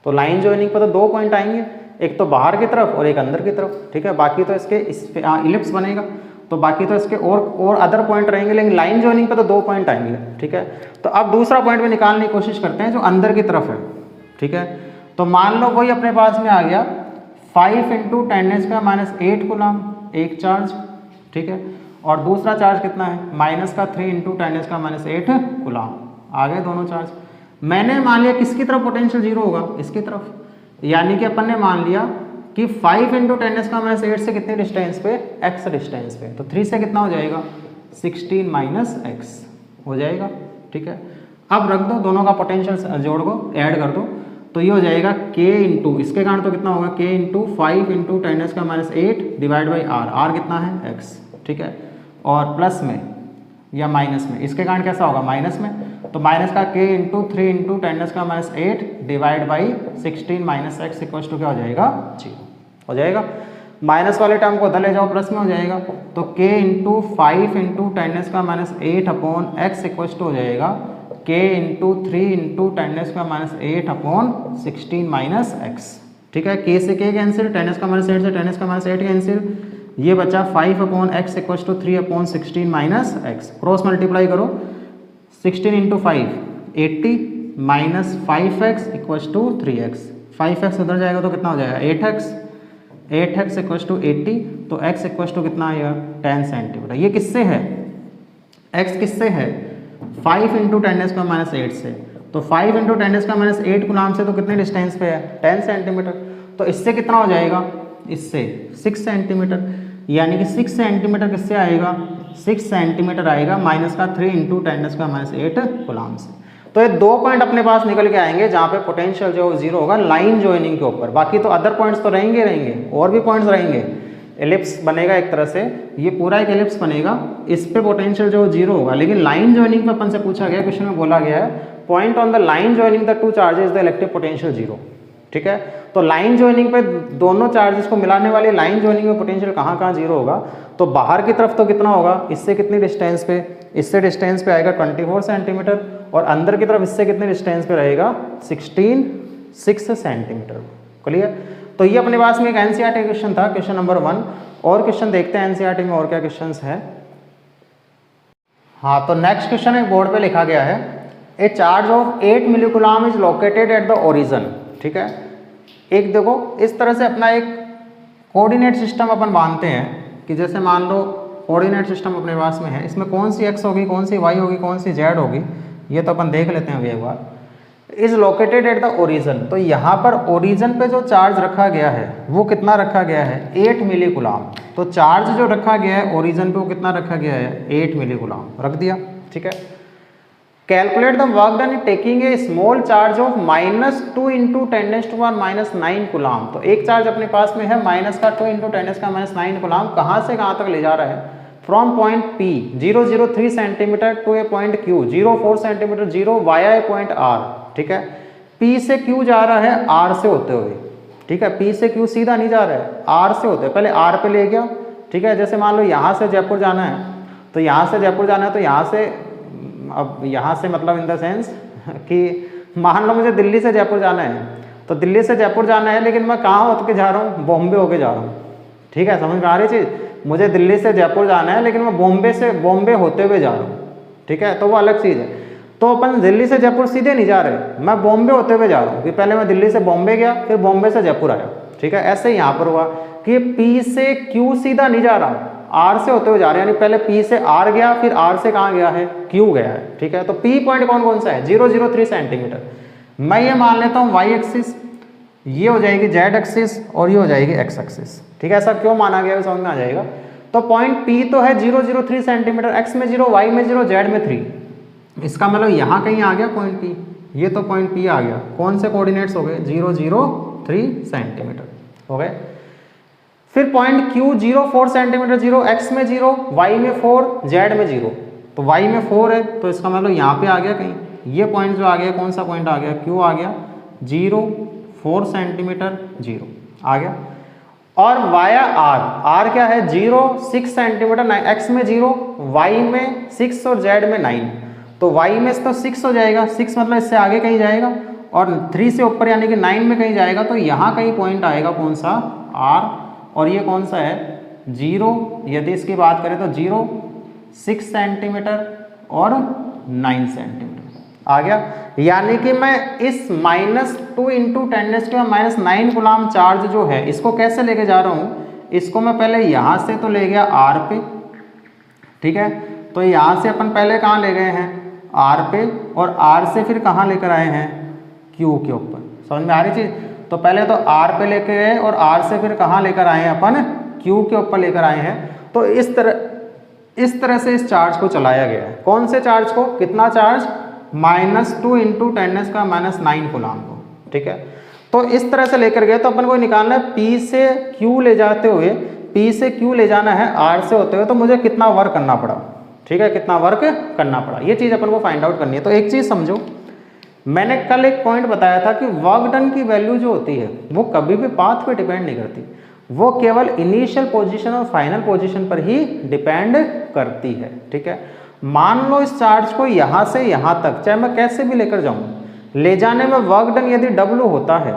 तो लाइन जॉइनिंग पर तो 2 पॉइंट आएंगे, एक तो बाहर की तरफ और एक अंदर की तरफ, ठीक है। बाकी तो इसके इलिप्स बनेगा, तो बाकी तो इसके और अदर पॉइंट रहेंगे, लेकिन लाइन जॉइनिंग पे तो 2 पॉइंट आएंगे, ठीक है। तो अब दूसरा पॉइंट भी निकालने की कोशिश करते हैं जो अंदर की तरफ है, ठीक है। तो मान लो वही अपने पास में आ गया 5 × 10⁻⁸ कूलाम एक चार्ज, ठीक है, और दूसरा चार्ज कितना है -3 × 10⁻⁸ कूलाम। आ गए दोनों चार्ज। मैंने मान लिया किसकी तरफ पोटेंशियल 0 होगा, इसकी तरफ, यानी कि अपन ने मान लिया कि 5 × 10⁻⁸ से कितने डिस्टेंस पे, x डिस्टेंस पे, तो 3 से कितना हो जाएगा 16 - x हो जाएगा, ठीक है। अब रख दो दोनों का पोटेंशियल जोड़ को ऐड कर दो, तो ये हो जाएगा k × इसके कारण तो कितना होगा k × 5 × 10⁻⁸ डिवाइड बाई r कितना है x, ठीक है, और प्लस में या माइनस में, इसके कारण कैसा होगा माइनस में, तो माइनस का k × 3 × 10⁻⁸ divide by 16 - x equal to क्या हो जाएगा 0 हो जाएगा। माइनस वाले टर्म को उधर ले जाओ, प्लस में हो जाएगा, तो k × 5 × 10⁻⁸ upon x equal to हो जाएगा k × 3 × 10⁻⁸ अपॉन 16 - x, ठीक है। k से k कैंसिल, 10⁻⁸ से 10⁻⁸ कैंसिल, ये बचा 5/x equal to 3/16 - x, cross multiply करो, 16 × 5 80 minus 5x equal to 3x, 5x उधर जाएगा तो कितना हो जाएगा 8x इक्वल टू 80, तो x इक्वल टू कितना आएगा 10 सेंटीमीटर। ये किससे है, x किससे है 5 × 10⁻⁸ से, तो 5 × 10⁻⁸ कूलाम से तो कितने डिस्टेंस पे है 10 सेंटीमीटर, तो इससे कितना हो जाएगा, इससे 6 सेंटीमीटर, यानी कि 6 सेंटीमीटर किससे आएगा 6 सेंटीमीटर आएगा -3 × 10⁻⁸ कूलाम से। तो ये 2 पॉइंट अपने पास निकल के आएंगे जहाँ पे पोटेंशियल जो 0 होगा लाइन जॉइनिंग के ऊपर, बाकी तो अदर पॉइंट्स तो रहेंगे और भी पॉइंट्स रहेंगे। एलिप्स बनेगा एक तरह से, ये पूरा एक एलिप्स बनेगा, इस पे पोटेंशियल जो 0 होगा, लेकिन लाइन जॉइनिंग पे अपन से पूछा गया, क्वेश्चन में बोला गया है point on the line joining the 2 charges the electric potential 0, ठीक है। तो लाइन जॉइनिंग पे दोनों चार्जेस को मिलाने वाली लाइन जॉइनिंग में पोटेंशियल कहाँ 0 होगा, तो बाहर की तरफ तो कितना होगा, इससे कितनी डिस्टेंस पे, इससे डिस्टेंस पे आएगा 24 सेंटीमीटर, और अंदर की तरफ इससे कितने डिस्टेंस पे रहेगा 6 सेंटीमीटर। क्लियर। तो ये अपने पास में एक एनसीईआरटी क्वेश्चन था, क्वेश्चन नंबर 1। और क्वेश्चन देखते हैं एनसीईआरटी में और क्या क्वेश्चंस है। हाँ, तो नेक्स्ट क्वेश्चन एक बोर्ड पे लिखा गया है, a charge of 8 milli coulomb is located at the origin, ठीक है। एक देखो इस तरह से अपना एक कोऑर्डिनेट सिस्टम अपन बांधते हैं कि जैसे मान लो कोऑर्डिनेट सिस्टम अपने पास में है, इसमें कौन सी x होगी, कौन सी y होगी, कौन सी z होगी, ये तो अपन देख लेते हैं अभी एक बार। Is located at the origin, तो यहाँ पर ओरिजिन पे जो चार्ज रखा गया है वो कितना रखा गया है 8 मिली कूलम। तो चार्ज जो रखा गया है ओरिजिन पे वो कितना रखा गया है 8 मिली कूलम रख दिया, ठीक है। Calculate the work done taking a small charge of -2 × 10⁻⁻9 coulomb. तो एक चार्ज अपने पास में है -2 × 10⁻�9 कूलम, कहाँ से कहाँ तक ले जा रहा है, from point P 003 centimetre to a point Q 04 centimetre 0 via a point R, ठीक है। P से Q जा रहा है R से होते हुए, ठीक है। P से Q सीधा नहीं जा रहा है, R से होते हुए, पहले R पे ले गया, ठीक है। जैसे मान लो यहाँ से जयपुर जाना है, तो यहाँ से जयपुर जाना है, तो यहाँ से, अब यहाँ से मतलब इन द सेंस कि मान लो मुझे दिल्ली से जयपुर जाना है, तो दिल्ली से जयपुर जाना है, लेकिन मैं कहाँ होके जा रहा हूँ, बॉम्बे होके जा रहा हूँ, ठीक है। समझ में आ रही चीज़, मुझे दिल्ली से जयपुर जाना है, लेकिन मैं बॉम्बे होते हुए जा रहा हूँ, ठीक है। तो वो अलग चीज़ है। तो अपन दिल्ली से जयपुर सीधे नहीं जा रहे, मैं बॉम्बे होते हुए जा रहा हूँ कि पहले मैं दिल्ली से बॉम्बे गया, फिर बॉम्बे से जयपुर आया, ठीक है। ऐसे यहाँ पर हुआ कि P से Q सीधा नहीं जा रहा, R से होते हुए जा रहे हैं, यानी पहले P से R गया, फिर R से कहाँ गया है Q गया है, ठीक है। तो P पॉइंट कौन कौन सा है 003 सेंटीमीटर। मैं ये मान लेता हूँ y एक्सिस, ये हो जाएगी z एक्सिस और ये हो जाएगी x एक्सिस, ठीक है। ऐसा क्यों माना गया समझ में आ जाएगा। तो पॉइंट P तो है 003 सेंटीमीटर, x में 0, y में 0, z में 3, इसका मतलब यहाँ कहीं आ गया पॉइंट P, ये तो पॉइंट P आ गया। कौन से कोऑर्डिनेट्स हो गए 003 सेंटीमीटर हो गए। फिर पॉइंट Q 04 सेंटीमीटर 0, x में 0, y में 4, z में 0, तो y में 4 है, तो इसका मतलब यहाँ पे आ गया कहीं, ये पॉइंट जो आ गया, कौन सा पॉइंट आ गया, Q आ गया, 0 4 सेंटीमीटर 0 आ गया। और वाया r क्या है 0 6 सेंटीमीटर, x में 0, y में 6 और z में 9, तो y में तो 6 हो जाएगा, 6 मतलब इससे आगे कहीं जाएगा, और 3 से ऊपर यानी कि 9 में कहीं जाएगा, तो यहाँ कहीं पॉइंट आएगा कौन सा r, और ये कौन सा है 0, यदि इसकी बात करें तो 0 6 सेंटीमीटर और 9 सेंटीमीटर आ गया। यानी कि मैं इस -2 इंटू 10⁻⁹ गुलाम चार्ज जो है इसको कैसे लेके जा रहा हूँ, इसको मैं पहले यहाँ से तो ले गया r पे, ठीक है, तो यहाँ से अपन पहले कहाँ ले गए हैं r पे, और r से फिर कहाँ लेकर आए हैं q के ऊपर, समझ में आ रही चीज़। तो पहले तो r पे लेके गए और r से फिर कहाँ लेकर आए हैं अपन q के ऊपर लेकर आए हैं। तो इस तरह से इस चार्ज को चलाया गया है। कौन से चार्ज को, कितना चार्ज, -2 इंटू 10⁻⁹ गुलाम को, ठीक है। तो इस तरह से लेकर गए, तो अपन को निकालना है P से Q ले जाते हुए, P से Q ले जाना है R से होते हुए, तो मुझे कितना वर्क करना पड़ा, ठीक है, कितना वर्क करना पड़ा, ये चीज़ अपन को फाइंड आउट करनी है। तो एक चीज़ समझो, मैंने कल एक पॉइंट बताया था कि वर्क डन की वैल्यू जो होती है वो कभी भी पाथ पे डिपेंड नहीं करती, वो केवल इनिशियल पोजीशन और फाइनल पोजीशन पर ही डिपेंड करती है, ठीक है। मान लो इस चार्ज को यहाँ से यहाँ तक, चाहे मैं कैसे भी लेकर जाऊँ, ले जाने में वर्क डन यदि W होता है,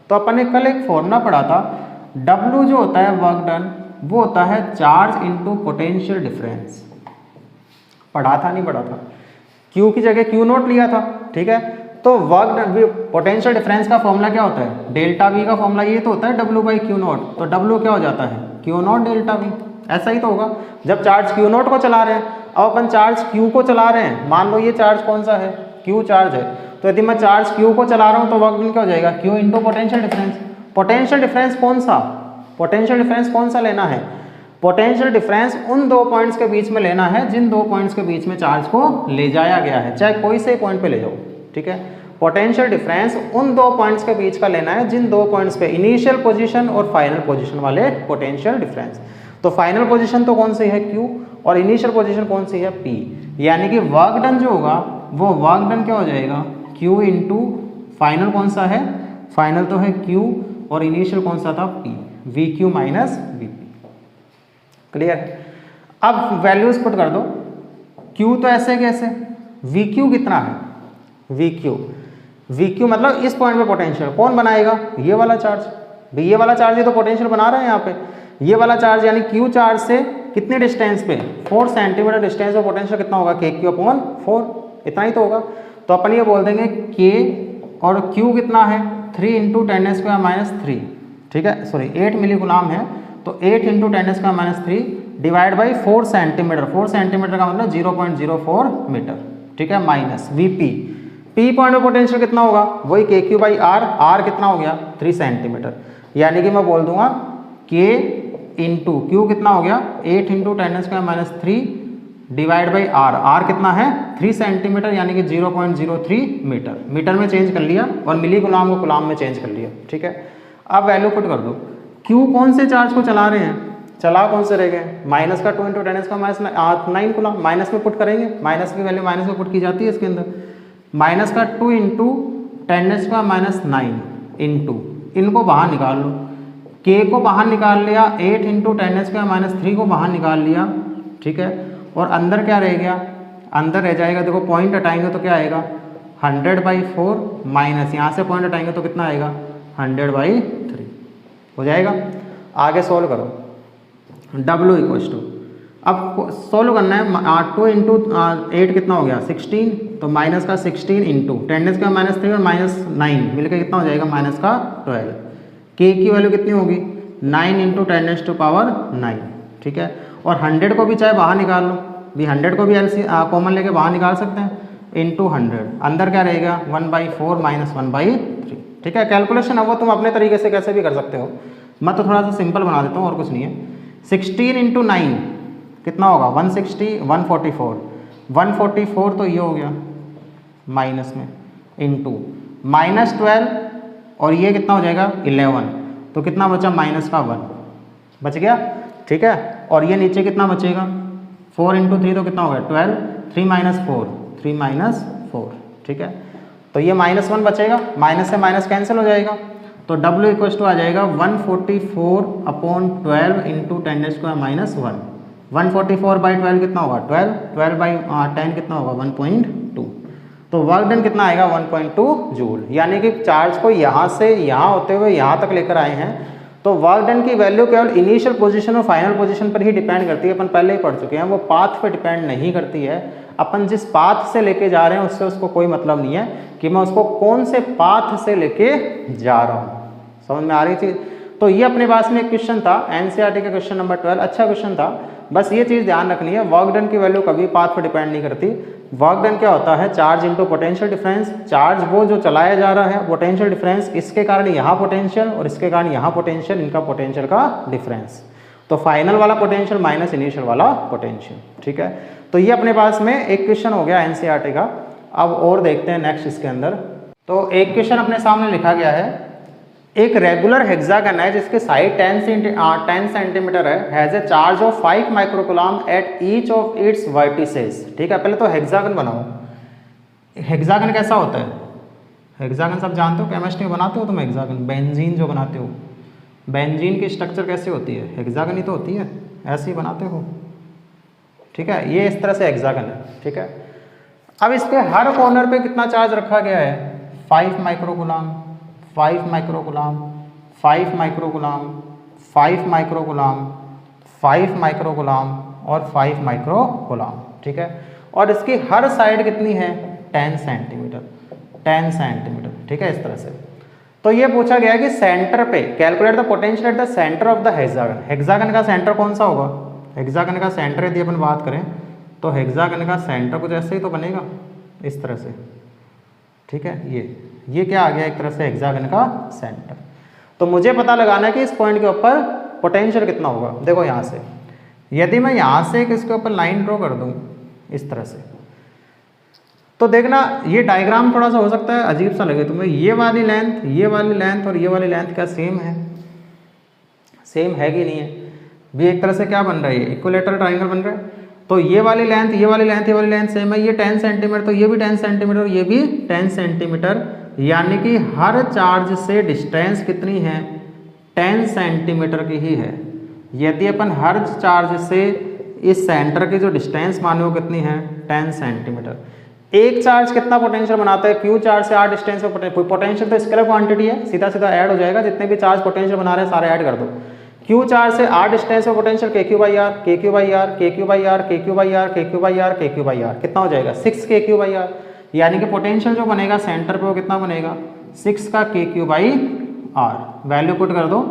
तो अपन ने कल एक फॉर्मूला पढ़ा था, W जो होता है वर्क डन वो होता है चार्ज इनटू पोटेंशियल डिफरेंस, पढ़ा था नहीं पढ़ा था, Q की जगह Q नॉट लिया था, ठीक है। तो वर्क डन, पोटेंशियल डिफरेंस का फॉर्मूला क्या होता है, डेल्टा V का फॉर्मूला ये तो होता है W/Q नॉट, तो W क्या हो जाता है Q नॉट डेल्टा V, ऐसा ही तो होगा जब चार्ज Q नॉट को चला रहे हैं। अब अपन चार्ज Q को चला रहे हैं, मान लो ये चार्ज कौन सा है, Q चार्ज है, तो यदि मैं चार्ज Q को चला रहा हूँ तो वर्क डन क्या हो जाएगा, Q into potential difference. Potential difference कौन सा, पोटेंशियल डिफरेंस कौन सा लेना है, पोटेंशियल डिफरेंस उन दो पॉइंट्स के बीच में लेना है जिन दो पॉइंट्स के बीच में चार्ज को ले जाया गया है, चाहे कोई से पॉइंट पे ले जाओ, ठीक है। पोटेंशियल डिफरेंस उन दो पॉइंट्स के बीच का लेना है जिन दो पॉइंट्स पे इनिशियल पोजीशन और फाइनल पोजीशन वाले पोटेंशियल डिफरेंस। तो फाइनल पोजीशन तो कौन सी है Q, और इनिशियल पोजीशन कौन सी है P, यानी कि वर्क डन जो होगा वो वर्क डन क्या हो जाएगा Q इंटू फाइनल कौन सा है, फाइनल तो है Q, और इनिशियल कौन सा था P, VQ minus VP। Clear. अब वैल्यूज पुट कर दो, Q तो ऐसे कैसे, VQ कितना है, VQ मतलब इस पॉइंट पे पोटेंशियल कौन बनाएगा, ये वाला चार्ज, भाई ये वाला चार्ज ही तो पोटेंशियल बना रहा है यहाँ पे, ये वाला चार्ज यानी Q चार्ज से कितने डिस्टेंस पे, 4 सेंटीमीटर डिस्टेंस पे पोटेंशियल कितना होगा, KQ/4, इतना ही तो होगा। तो अपन ये बोल देंगे K और Q कितना है 3 इंटू 10⁻⁻3, ठीक है, सॉरी 8 मिली गुलाम है, तो 8 into 10⁻⁻3 divide by 4 centimetre, 4 centimetre का मतलब 0.04 मीटर, ठीक है, माइनस VP, P पॉइंट में पोटेंशियल कितना होगा, वही KQ/R, R कितना हो गया 3 सेंटीमीटर, यानी कि मैं बोल दूंगा K इंटू Q कितना हो गया 8 इंटू 10⁻³ डिवाइड बाई R कितना है 3 सेंटीमीटर, यानी कि 0.03 मीटर, मीटर में चेंज कर लिया और मिली गुलाम को गुलाम में चेंज कर लिया, ठीक है। अब वैल्यू पुट कर दो, Q कौन से चार्ज को चला रहे हैं, चला कौन से रह गए, माइनस का 2 इंटू 10⁻⁹ गुलाम, माइनस में पुट करेंगे, माइनस की वैल्यू माइनस में पुट की जाती है इसके अंदर, माइनस का 2 इंटू 10⁻⁹ इंटू, इनको बाहर निकाल लो, K को बाहर निकाल लिया, 8 इंटू 10⁻³ को बाहर निकाल लिया, ठीक है, और अंदर क्या रह गया, अंदर रह जाएगा, देखो पॉइंट हटाएंगे तो क्या आएगा 100/4 माइनस यहाँ से पॉइंट हटाएंगे तो कितना आएगा 100/3 हो जाएगा। आगे सोल्व करो, W इक्वल्स टू, अब सोल्व करना है 2 इंटू 8 कितना हो गया 16, तो माइनस का 16 इंटू 10⁻³ और -9 मिलकर कितना हो जाएगा -12। K की वैल्यू कितनी होगी 9 इंटू 10⁻⁹, ठीक है, और 100 को भी चाहे बाहर निकाल लो, भी 100 को भी कॉमन लेके बाहर निकाल सकते हैं, इंटू 100, अंदर क्या रहेगा 1/4 माइनस 1/3, ठीक है। कैलकुलेशन है वो तुम अपने तरीके से कैसे भी कर सकते हो, मैं तो थोड़ा सा सिंपल बना देता हूँ और कुछ नहीं है। 16 इंटू 9 कितना होगा 160, 144 तो ये हो गया माइनस में, इंटू -12 और ये कितना हो जाएगा 11, तो कितना बचा -1 बच गया, ठीक है, और ये नीचे कितना बचेगा 4 इंटू 3 तो कितना हो गया 12, 3 - 4, 3 - 4, ठीक है। तो ये -1 बचेगा, माइनस से माइनस कैंसिल हो जाएगा, तो W इक्वल टू आ जाएगा 144/12 इंटू 10⁻⁻1। 144/12 कितना होगा 12, 12/10 कितना होगा 1.2। तो वर्क डन कितना आएगा 1.2 जूल। यानी कि चार्ज को यहाँ से यहाँ होते हुए यहाँ तक लेकर आए हैं, तो वर्क डन की वैल्यू केवल इनिशियल पोजीशन और फाइनल पोजीशन पर ही डिपेंड करती है। अपन पहले ही पढ़ चुके हैं, वो पाथ पे डिपेंड नहीं करती है। अपन जिस पाथ से लेके जा रहे हैं उससे उसको कोई मतलब नहीं है कि मैं उसको कौन से पाथ से लेके जा रहा हूँ। समझ में आ रही थी? तो ये अपने पास में एक क्वेश्चन था एनसीईआरटी का क्वेश्चन नंबर 12, अच्छा क्वेश्चन था। बस ये चीज़ ध्यान रखनी है, वर्क डन की वैल्यू कभी पाथ पर डिपेंड नहीं करती। वर्क डन क्या होता है, charge into potential difference. Charge वो जो चलाया जा रहा है, पोटेंशियल डिफरेंस, इसके कारण यहाँ पोटेंशियल और इसके कारण यहाँ पोटेंशियल, इनका पोटेंशियल का डिफरेंस। तो फाइनल वाला पोटेंशियल माइनस इनिशियल वाला पोटेंशियल, ठीक है। तो ये अपने पास में एक क्वेश्चन हो गया एनसीईआरटी का। अब और देखते हैं नेक्स्ट इसके अंदर। तो एक क्वेश्चन अपने सामने लिखा गया है, एक रेगुलर हेक्सागन है जिसके साइड 10 सेंटीमीटर है, has a charge of 5 microcoulomb at each of its vertices. ठीक है, पहले तो हेक्सागन बनाओ। हेक्सागन कैसा होता है? हेक्सागन सब जानते हो, केमिस्ट्री में बनाते हो तुम हेक्सागन, बेंजीन जो बनाते हो, बेंजीन की स्ट्रक्चर कैसे होती है? हेक्सागन ही तो होती है, ऐसे ही बनाते हो, ठीक है। ये इस तरह से हेक्सागन है, ठीक है। अब इसके हर कॉर्नर पे कितना चार्ज रखा गया है? 5 microcoulomb, 5 microcoulomb, 5 microcoulomb, 5 microcoulomb, 5 microcoulomb और 5 माइक्रोकूलम, ठीक है। और इसकी हर साइड कितनी है? 10 सेंटीमीटर, 10 सेंटीमीटर, ठीक है, इस तरह से। तो ये पूछा गया कि सेंटर पे calculate the potential at the centre of the hexagon. Hexagon का सेंटर कौन सा होगा? हेक्सागन का सेंटर यदि अपन बात करें तो हेक्सागन का सेंटर कुछ ऐसे ही तो बनेगा, इस तरह से, ठीक है। ये क्या आ गया? एक तरह से हेक्सागन का सेंटर। तो मुझे पता लगाना है कि इस पॉइंट के ऊपर पोटेंशियल कितना होगा। देखो यहाँ से यदि मैं यहाँ से इसके ऊपर लाइन ड्रॉ कर दूँ इस तरह से, तो देखना ये डायग्राम थोड़ा सा हो सकता है अजीब सा लगे तुम्हें। ये वाली लेंथ, ये वाली लेंथ और ये वाली लेंथ क्या सेम है? सेम है कि नहीं है? भी एक तरह से क्या बन रहा है? इक्विलेटरल ट्राइंगल बन रहा है। तो ये वाली लेंथ, ये वाली लेंथ, ये वाली लेंथ सेम है। ये 10 सेंटीमीटर, तो ये भी 10 सेंटीमीटर और ये भी 10 सेंटीमीटर। यानी कि हर चार्ज से डिस्टेंस कितनी है? 10 सेंटीमीटर की ही है। यदि अपन हर चार्ज से इस सेंटर की जो डिस्टेंस माने वो कितनी है? 10 सेंटीमीटर। एक चार्ज कितना पोटेंशियल बनाता है? क्यू चार्ज से आर डिस्टेंस पे पोटेंशियल तो स्केलर क्वांटिटी है, सीधा सीधा ऐड हो जाएगा। जितने भी चार्ज पोटेंशियल बना रहे हैं सारे ऐड कर दो। क्यू चार्ज से आर डिस्टेंस पे पोटेंशियल के क्यू बाई आर, के क्यू बाई आर, के क्यू बाई आर, के क्यू बाई आर, के क्यू बाई आर, के क्यू बाई आर, कितना हो जाएगा? 6 के क्यू बाई आर। यानी कि पोटेंशियल जो बनेगा सेंटर पे वो कितना बनेगा? 6 का K Q by R. Value put कर दो,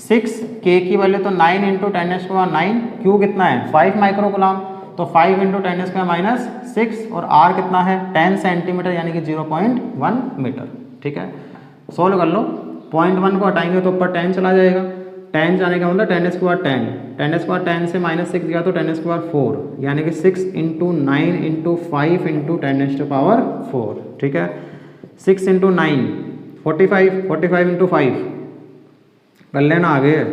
6 के की वैल्यू तो 9 इंटू 10⁻⁹, क्यू कितना है? 5 माइक्रोकूलम, तो 5 इंटू 10⁻⁻6 और आर कितना है? 10 सेंटीमीटर यानी कि 0.1 मीटर, ठीक है। सोल्व कर लो, 0.1 को हटाएंगे तो ऊपर 10 चला जाएगा। 10 जाने का मतलब 10⁻10, 10⁻10 से -6 गया तो 10⁻4, यानी कि 6 इंटू 9 इंटू 5 इंटू 10⁻4, ठीक है। 6 इंटू 9 45, 45 इंटू 5 कर लेना आगे,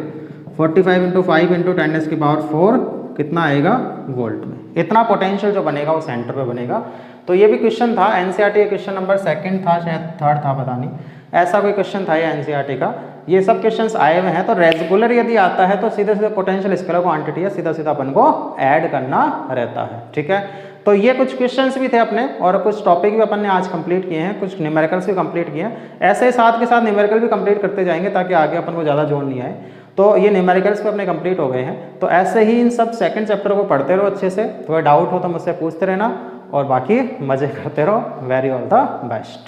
45 इंटू 5 इंटू 10⁻4 कितना आएगा? वोल्ट में। इतना पोटेंशियल जो बनेगा वो सेंटर पे बनेगा। तो ये भी क्वेश्चन था एनसीईआरटी का, क्वेश्चन नंबर 2 था शायद 3 था, पता नहीं, ऐसा कोई क्वेश्चन था ये एनसीईआरटी का। ये सब क्वेश्चंस आए हुए हैं। तो रेगुलर यदि आता है तो सीधे सीधे पोटेंशियल स्केलर क्वांटिटी है, सीधा सीधा अपन को ऐड करना रहता है, ठीक है। तो ये कुछ क्वेश्चंस भी थे अपने और कुछ टॉपिक भी अपन ने आज कंप्लीट किए हैं, कुछ न्यूमेरिकल्स भी कंप्लीट किए हैं। ऐसे ही साथ के साथ न्यूमेरिकल भी कंप्लीट करते जाएंगे ताकि आगे अपन को ज़्यादा जोड़ नहीं आए। तो ये न्यूमेरिकल्स पे अपने कंप्लीट हो गए हैं। तो ऐसे ही इन सब सेकंड चैप्टर को पढ़ते रहो अच्छे से। कोई डाउट हो तो मुझसे पूछते रहना और बाकी मज़े करते रहो। Very all the best.